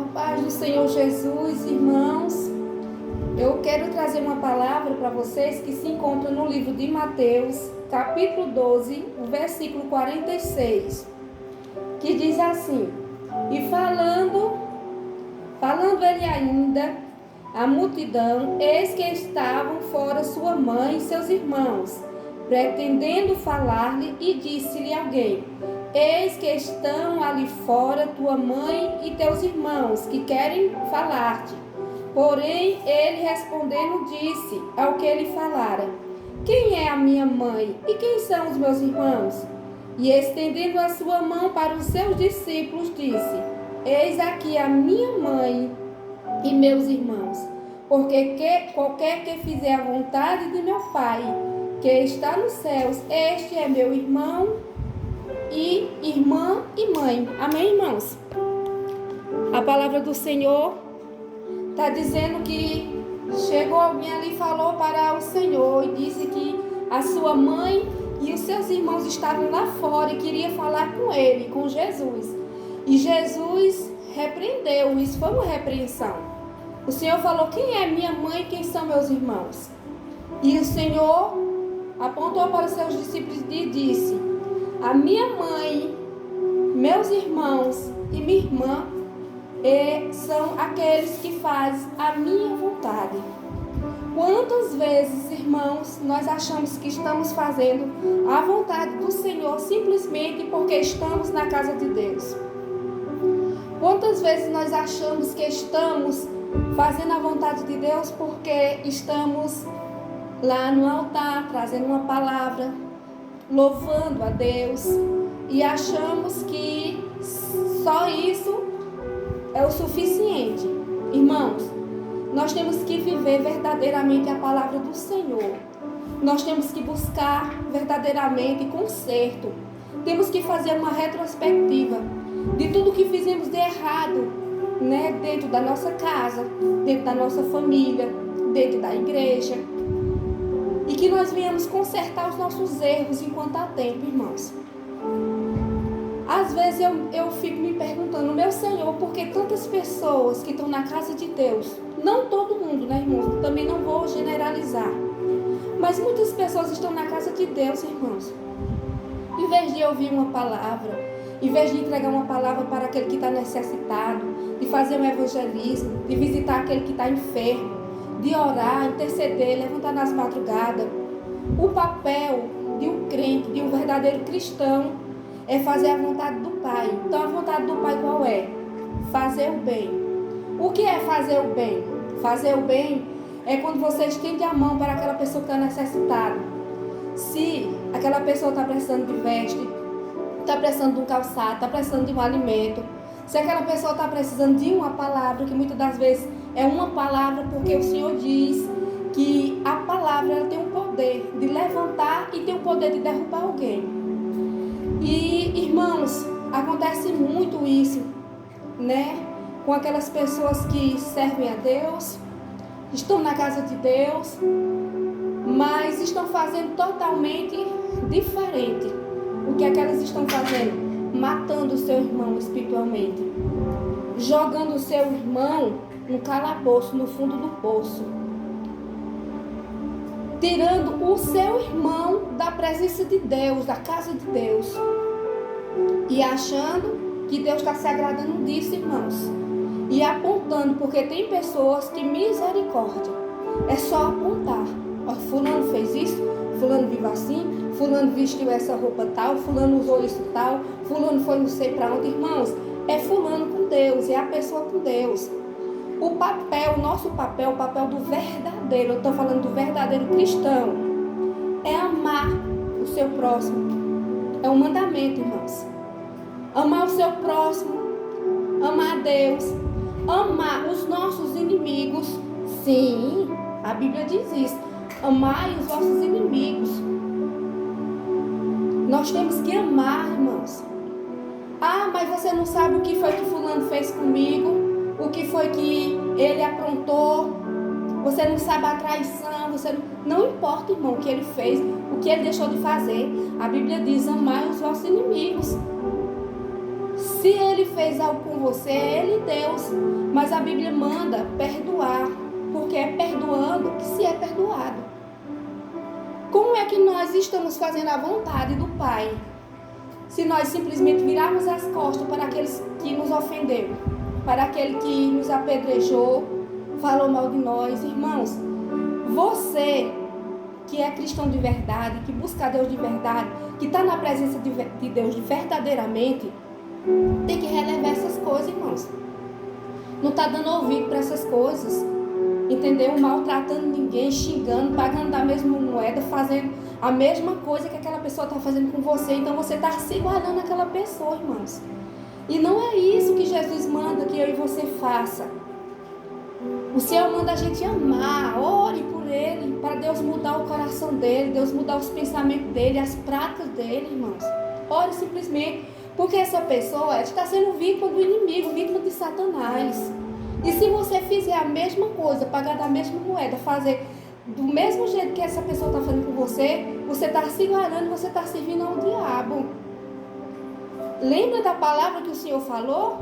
A paz do Senhor Jesus, irmãos. Eu quero trazer uma palavra para vocês que se encontra no livro de Mateus, capítulo 12, o versículo 46, que diz assim: E falando ele ainda à multidão, eis que estavam fora sua mãe e seus irmãos, pretendendo falar-lhe, e disse-lhe alguém: Eis que estão ali fora tua mãe e teus irmãos, que querem falar-te. Porém, ele respondendo disse ao que ele falara: Quem é a minha mãe e quem são os meus irmãos? E estendendo a sua mão para os seus discípulos, disse: Eis aqui a minha mãe e meus irmãos, porque qualquer que fizer a vontade de meu Pai, que está nos céus, este é meu irmão e irmã e mãe. Amém, irmãos? A palavra do Senhor está dizendo que chegou alguém ali e falou para o Senhor e disse que a sua mãe e os seus irmãos estavam lá fora e queria falar com ele, com Jesus. E Jesus repreendeu, isso foi uma repreensão. O Senhor falou: quem é minha mãe e quem são meus irmãos? E o Senhor apontou para os seus discípulos e disse: a minha mãe, meus irmãos e minha irmã são aqueles que fazem a minha vontade. Quantas vezes, irmãos, nós achamos que estamos fazendo a vontade do Senhor simplesmente porque estamos na casa de Deus? Quantas vezes nós achamos que estamos fazendo a vontade de Deus porque estamos lá no altar, trazendo uma palavra, louvando a Deus, e achamos que só isso é o suficiente? Irmãos, nós temos que viver verdadeiramente a palavra do Senhor. Nós temos que buscar verdadeiramente conserto. Temos que fazer uma retrospectiva de tudo que fizemos de errado, dentro da nossa casa, dentro da nossa família, dentro da igreja. E que nós venhamos consertar os nossos erros enquanto há tempo, irmãos. Às vezes eu fico me perguntando: meu Senhor, por que tantas pessoas que estão na casa de Deus? Não todo mundo, irmãos? Também não vou generalizar. Mas muitas pessoas estão na casa de Deus, irmãos. Em vez de ouvir uma palavra, em vez de entregar uma palavra para aquele que está necessitado, de fazer um evangelismo, de visitar aquele que está enfermo, de orar, interceder, levantar nas madrugadas. O papel de um crente, de um verdadeiro cristão, é fazer a vontade do Pai. Então a vontade do Pai qual é? Fazer o bem. O que é fazer o bem? Fazer o bem é quando você estende a mão para aquela pessoa que está necessitada. Se aquela pessoa está precisando de veste, está precisando de um calçado, está precisando de um alimento, se aquela pessoa está precisando de uma palavra, que muitas das vezes é uma palavra, porque o Senhor diz que a palavra ela tem o poder de levantar e tem o poder de derrubar alguém. E, irmãos, acontece muito isso, com aquelas pessoas que servem a Deus, estão na casa de Deus, mas estão fazendo totalmente diferente o que aquelas estão fazendo. Matando o seu irmão espiritualmente, jogando o seu irmão no calabouço, no fundo do poço, tirando o seu irmão da presença de Deus, da casa de Deus, e achando que Deus está se agradando disso, irmãos, e apontando, porque tem pessoas que misericórdia, é só apontar: ó, fulano fez isso, fulano vive assim, fulano vestiu essa roupa tal, fulano usou isso tal, fulano foi não sei para onde. Irmãos, é fulano com Deus, é a pessoa com Deus. O papel, o nosso papel, o papel do verdadeiro, eu estou falando do verdadeiro cristão, é amar o seu próximo. É um mandamento, irmãos. Amar o seu próximo, amar a Deus, amar os nossos inimigos. Sim, a Bíblia diz isso: amai os vossos inimigos. Nós temos que amar, irmãos. Ah, mas você não sabe o que foi que fulano fez comigo, o que foi que ele aprontou, você não sabe a traição, não importa, irmão, o que ele fez, o que ele deixou de fazer. A Bíblia diz: amai os vossos inimigos. Se ele fez algo com você, é ele Deus. Mas a Bíblia manda perdoar, porque é perdoando que se é perdoado. Como é que nós estamos fazendo a vontade do Pai, se nós simplesmente virarmos as costas para aqueles que nos ofenderam, para aquele que nos apedrejou, falou mal de nós? Irmãos, você que é cristão de verdade, que busca Deus de verdade, que está na presença de Deus verdadeiramente, tem que relevar essas coisas, irmãos. Não está dando ouvido para essas coisas, entendeu? Maltratando ninguém, xingando, pagando da mesma moeda, fazendo a mesma coisa que aquela pessoa está fazendo com você. Então você está se igualando àquela pessoa, irmãos. E não é isso que Jesus manda que eu e você faça. O Senhor manda a gente amar, ore por Ele, para Deus mudar o coração dele, Deus mudar os pensamentos dele, as práticas dele, irmãos. Ore simplesmente, porque essa pessoa está sendo vítima do inimigo, vítima de Satanás. E se você fizer a mesma coisa, pagar da mesma moeda, fazer do mesmo jeito que essa pessoa está fazendo com você, você está se enganando, você está servindo ao diabo. Lembra da palavra que o Senhor falou?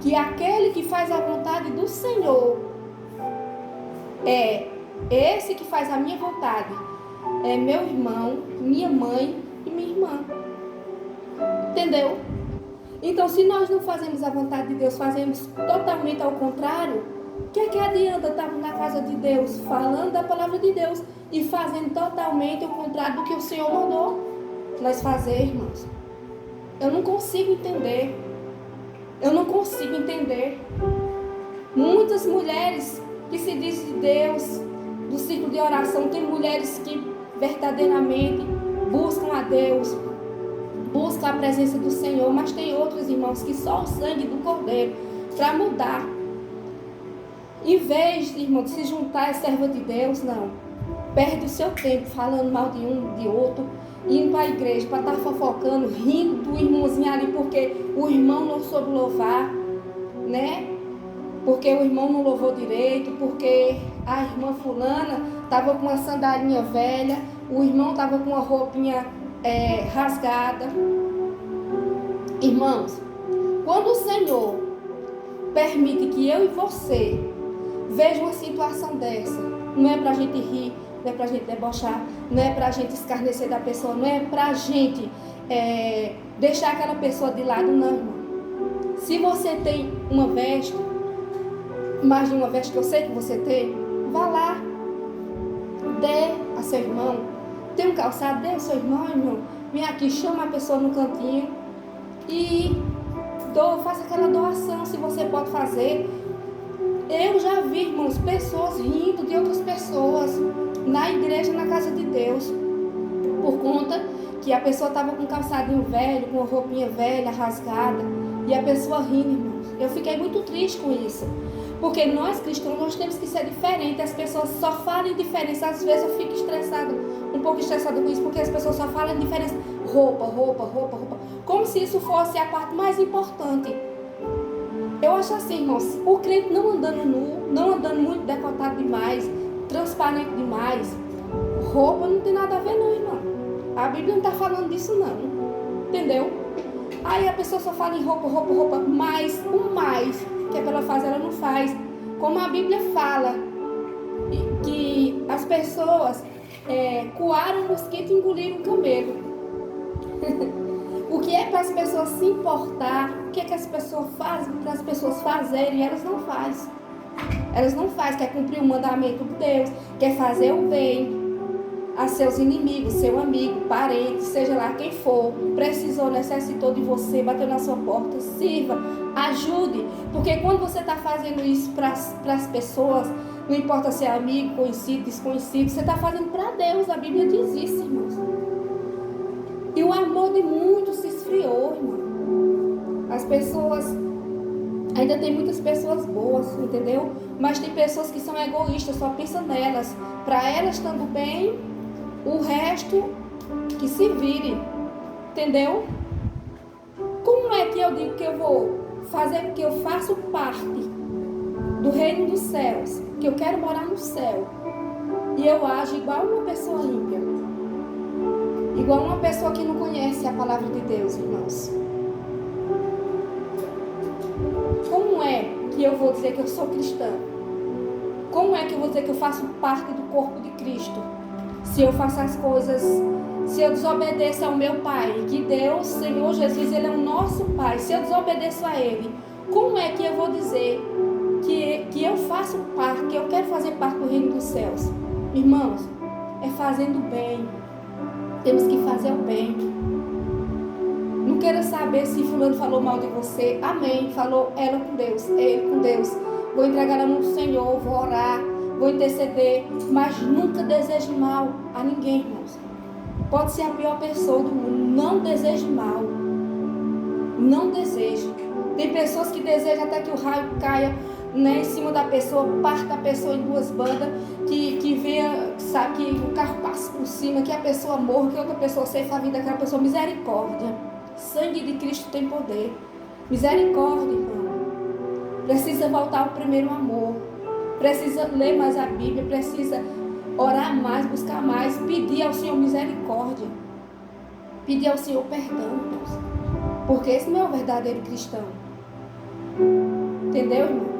Que aquele que faz a vontade do Senhor é esse que faz a minha vontade. É meu irmão, minha mãe e minha irmã. Entendeu? Então, se nós não fazemos a vontade de Deus, fazemos totalmente ao contrário, o que adianta estarmos na casa de Deus, falando da palavra de Deus e fazendo totalmente o contrário do que o Senhor mandou nós fazer, irmãos? Eu não consigo entender. Eu não consigo entender. Muitas mulheres que se dizem de Deus, do ciclo de oração, tem mulheres que verdadeiramente buscam a Deus, buscam a presença do Senhor, mas tem outros, irmãos, que só o sangue do Cordeiro para mudar. Em vez, irmão, de se juntar a serva de Deus, não. Perde o seu tempo falando mal de um, de outro, indo para a igreja para estar fofocando, rindo do irmãozinho ali, porque o irmão não soube louvar, né? Porque o irmão não louvou direito, porque a irmã fulana estava com uma sandalinha velha, o irmão estava com uma roupinha rasgada. Irmãos, quando o Senhor permite que eu e você veja uma situação dessa, não é para a gente rir, não é para a gente debochar, não é para a gente escarnecer da pessoa, não é para a gente deixar aquela pessoa de lado, não, irmão. Se você tem uma veste, mais de uma veste que eu sei que você tem, vá lá, dê a seu irmão. Tem um calçado, dê ao seu irmão, irmão. Vem aqui, chama a pessoa no cantinho e faça aquela doação, se você pode fazer. Eu já vi, irmãos, pessoas rindo de outras pessoas na igreja, na casa de Deus, por conta que a pessoa estava com um calçadinho velho, com uma roupinha velha, rasgada, e a pessoa rindo, irmãos. Eu fiquei muito triste com isso, porque nós cristãos, nós temos que ser diferentes. As pessoas só falam em diferença. Às vezes eu fico estressada, um pouco estressada com isso, porque as pessoas só falam em diferença. Roupa, como se isso fosse a parte mais importante. Eu acho assim, irmãos, o crente não andando nu, não andando muito decotado demais, transparente demais, roupa não tem nada a ver não, irmão. A Bíblia não está falando disso não, entendeu? Aí a pessoa só fala em roupa, mas o mais que é para ela fazer, ela não faz. Como a Bíblia fala que as pessoas coaram o mosquito e engoliram o camelo. O que é para as pessoas se importar, o que é que as pessoas fazem para as pessoas fazerem, elas não fazem. Elas não fazem, quer cumprir o mandamento de Deus, quer fazer o bem a seus inimigos, seu amigo, parente, seja lá quem for, precisou, necessitou de você, bateu na sua porta, sirva, ajude, porque quando você está fazendo isso para as pessoas, não importa se é amigo, conhecido, desconhecido, você está fazendo para Deus. A Bíblia diz isso, irmãos. E o amor de muitos se esfriou, irmão. As pessoas, ainda tem muitas pessoas boas, entendeu? Mas tem pessoas que são egoístas, só pensam nelas. Para elas estando bem, o resto que se vire, entendeu? Como é que eu digo que eu vou fazer, que eu faço parte do reino dos céus, que eu quero morar no céu, e eu ajo igual uma pessoa ímpia, igual uma pessoa que não conhece a palavra de Deus, irmãos? Como é que eu vou dizer que eu sou cristã? Como é que eu vou dizer que eu faço parte do corpo de Cristo? Se eu faço as coisas, se eu desobedeço ao meu Pai, que Deus, Senhor Jesus, Ele é o nosso Pai. Se eu desobedeço a Ele, como é que eu vou dizer que eu faço parte, que eu quero fazer parte do reino dos céus? Irmãos, é fazendo bem. Temos que fazer o bem. Não queira saber se fulano falou mal de você. Amém. Falou ela com Deus, ele com Deus. Vou entregar a mão do Senhor, vou orar, vou interceder. Mas nunca deseje mal a ninguém, irmãos. Pode ser a pior pessoa do mundo. Não deseje mal. Não deseje. Tem pessoas que desejam até que o raio caia, né, em cima da pessoa, parta a pessoa em duas bandas, que venha, sabe, que o carro passe por cima, que a pessoa morra, que outra pessoa ceifa a vida daquela pessoa. Misericórdia. Sangue de Cristo tem poder. Misericórdia, irmão. Precisa voltar ao primeiro amor. Precisa ler mais a Bíblia. Precisa orar mais, buscar mais. Pedir ao Senhor misericórdia. Pedir ao Senhor perdão, irmãos. Porque esse não é o verdadeiro cristão. Entendeu, irmão?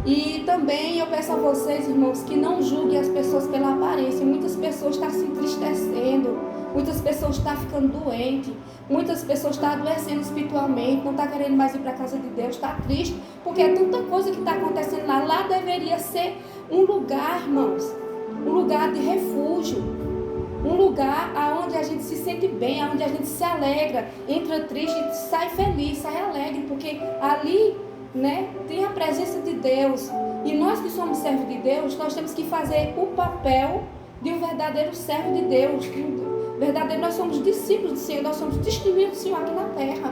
E também eu peço a vocês, irmãos, que não julguem as pessoas pela aparência. Muitas pessoas estão se entristecendo. Muitas pessoas estão ficando doentes. Muitas pessoas estão adoecendo espiritualmente. Não estão querendo mais ir para a casa de Deus. Está triste. Porque é tanta coisa que está acontecendo lá. Lá deveria ser um lugar, irmãos. Um lugar de refúgio. Um lugar onde a gente se sente bem. Onde a gente se alegra. Entra triste e sai feliz. Sai alegre. Porque ali, né, tem a presença de Deus. E nós que somos servos de Deus, nós temos que fazer o papel de um verdadeiro servo de Deus. Verdadeiro, nós somos discípulos do Senhor, nós somos testemunhas do Senhor aqui na terra.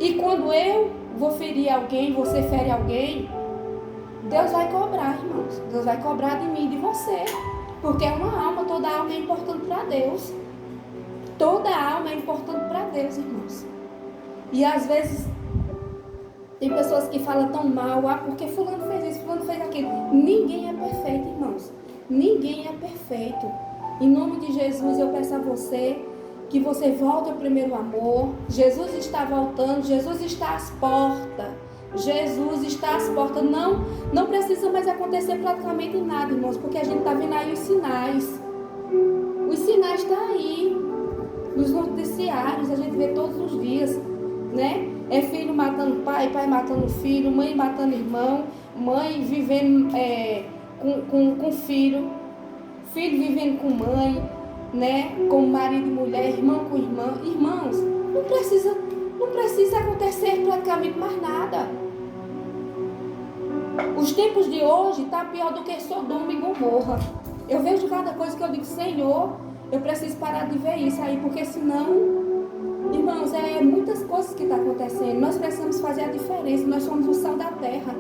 E quando eu vou ferir alguém, você fere alguém, Deus vai cobrar, irmãos. Deus vai cobrar de mim e de você. Porque é uma alma, toda alma é importante para Deus. Toda alma é importante para Deus, irmãos. E às vezes tem pessoas que falam tão mal, porque fulano fez isso, fulano fez aquilo. Ninguém é perfeito, irmãos. Ninguém é perfeito. Em nome de Jesus eu peço a você que você volte ao primeiro amor. Jesus está voltando, Jesus está às portas. Jesus está às portas. Não precisa mais acontecer praticamente nada, irmãos, porque a gente está vendo aí os sinais. Os sinais estão aí. Nos noticiários, a gente vê todos os dias, né? É filho matando pai, pai matando filho, mãe matando irmão, mãe vivendo com filho, filho vivendo com mãe, né? Com marido e mulher, irmão com irmã. Irmãos, não precisa acontecer praticamente mais nada. Os tempos de hoje tá pior do que Sodoma e Gomorra. Eu vejo cada coisa que eu digo, Senhor, eu preciso parar de ver isso aí, porque senão, irmãos, muitas coisas que estão acontecendo. Nós precisamos fazer a diferença. Nós somos o sal da terra.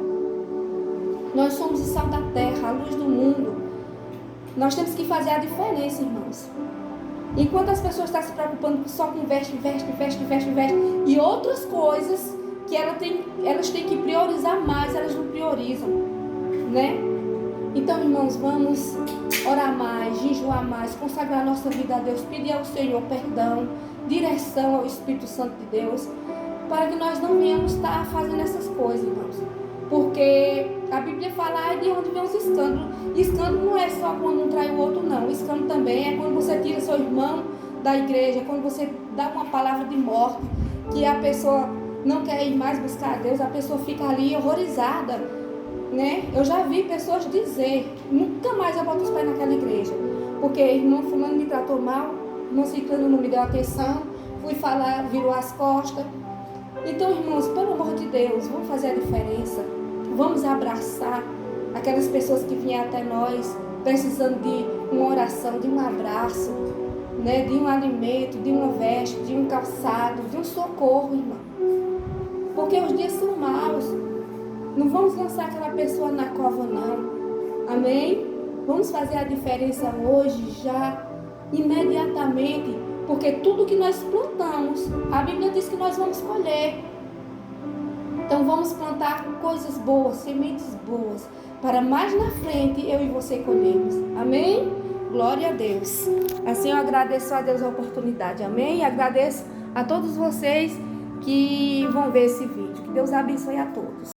Nós somos o sal da terra, a luz do mundo. Nós temos que fazer a diferença, irmãos. Enquanto as pessoas estão se preocupando só com veste, e outras coisas que elas têm que priorizar mais, elas não priorizam, né? Então, irmãos, vamos orar mais, jejuar mais, consagrar nossa vida a Deus, pedir ao Senhor perdão, direção ao Espírito Santo de Deus, para que nós não venhamos estar fazendo essas coisas, irmãos. Porque a Bíblia fala de onde vem os escândalos. Escândalo não é só quando um trai o outro, não. Escândalo também é quando você tira seu irmão da igreja, quando você dá uma palavra de morte, que a pessoa não quer ir mais buscar a Deus, a pessoa fica ali horrorizada, né? Eu já vi pessoas dizer, nunca mais eu boto os pés naquela igreja, porque irmão fulano me tratou mal, irmão ciclano não me deu atenção, fui falar, virou as costas. Então, irmãos, pelo amor de Deus, vamos fazer a diferença. Vamos abraçar aquelas pessoas que vêm até nós, precisando de uma oração, de um abraço, né? De um alimento, de uma veste, de um calçado, de um socorro, irmão. Porque os dias são maus. Não vamos lançar aquela pessoa na cova, não. Amém? Vamos fazer a diferença hoje, já, imediatamente. Porque tudo que nós plantamos, a Bíblia diz que nós vamos colher. Então vamos plantar coisas boas, sementes boas, para mais na frente eu e você colhermos. Amém? Glória a Deus. Assim eu agradeço a Deus a oportunidade. Amém? E agradeço a todos vocês que vão ver esse vídeo. Que Deus abençoe a todos.